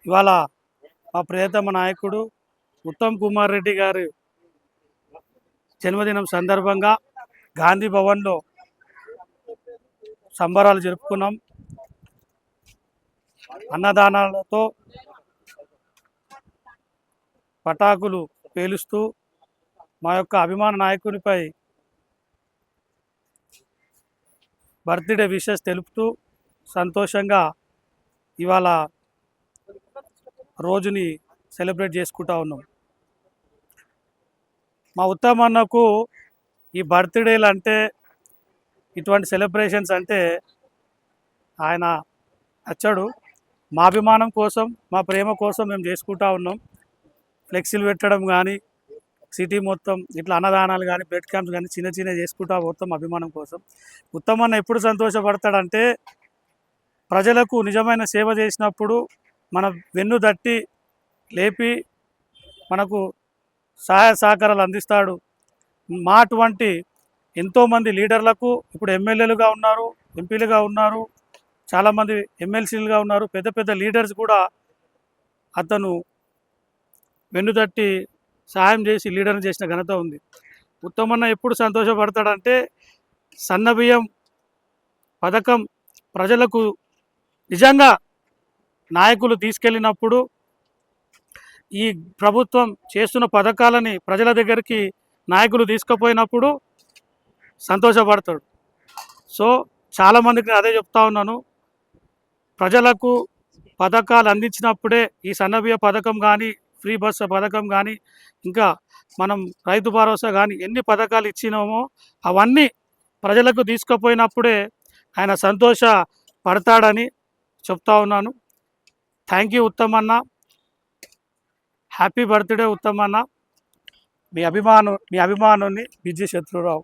ఇవాళ మా ప్రియతమ నాయకుడు ఉత్తమ్ కుమార్ రెడ్డి గారి జన్మదినం సందర్భంగా గాంధీ భవన్లో సంబరాలు జరుపుకున్నాం. అన్నదానాలతో పటాకులు పేలుస్తూ మా యొక్క అభిమాన నాయకునిపై బర్త్డే విషెస్ తెలుపుతూ సంతోషంగా ఇవాళ రోజుని సెలబ్రేట్ చేసుకుంటా ఉన్నాం. మా ఉత్తమ్ అన్నకు ఈ బర్త్డేలు అంటే, ఇటువంటి సెలబ్రేషన్స్ అంటే ఆయన నచ్చడు. మా అభిమానం కోసం, మా ప్రేమ కోసం మేము చేసుకుంటా ఉన్నాం. ఫ్లెక్సీలు పెట్టడం కానీ, సిటీ మొత్తం ఇట్లా అన్నదానాలు కానీ, బ్లడ్ క్యాంప్స్ కానీ చిన్న చిన్న చేసుకుంటా పోతాం అభిమానం కోసం. ఉత్తమ్ అన్న ఎప్పుడు సంతోషపడతాడంటే, ప్రజలకు నిజమైన సేవ చేసినప్పుడు మన వెన్ను తట్టి లేపి మనకు సహాయ సహకారాలు అందిస్తాడు. మా అటువంటి ఎంతోమంది లీడర్లకు ఇప్పుడు ఎమ్మెల్యేలుగా ఉన్నారు, ఎంపీలుగా ఉన్నారు, చాలామంది ఎమ్మెల్సీలుగా ఉన్నారు. పెద్ద పెద్ద లీడర్స్ కూడా అతను వెన్నుతట్టి సహాయం చేసి లీడర్ని చేసిన ఘనత ఉంది. ఉత్తమన్న ఎప్పుడు సంతోషపడతాడంటే, సన్నబియ్యం పథకం ప్రజలకు నిజంగా నాయకులు తీసుకెళ్ళినప్పుడు ఈ ప్రభుత్వం చేస్తున్న పథకాలని ప్రజల దగ్గరికి నాయకులు తీసుకుపోయినప్పుడు సంతోషపడతాడు. సో చాలామందికి అదే చెప్తా ఉన్నాను, ప్రజలకు పథకాలు అందించినప్పుడే ఈ సన్నబియ్య పథకం కానీ, ఫ్రీ బస్సు పథకం కానీ, ఇంకా మనం రైతు భరోసా కానీ ఎన్ని పథకాలు ఇచ్చినామో అవన్నీ ప్రజలకు తీసుకుపోయినప్పుడే ఆయన సంతోషపడతాడని చెప్తా ఉన్నాను. థ్యాంక్ యూ ఉత్తమ్ అన్న. హ్యాపీ బర్త్డే ఉత్తమ్ అన్న. మీ అభిమానుని బిజీ శత్రురావు.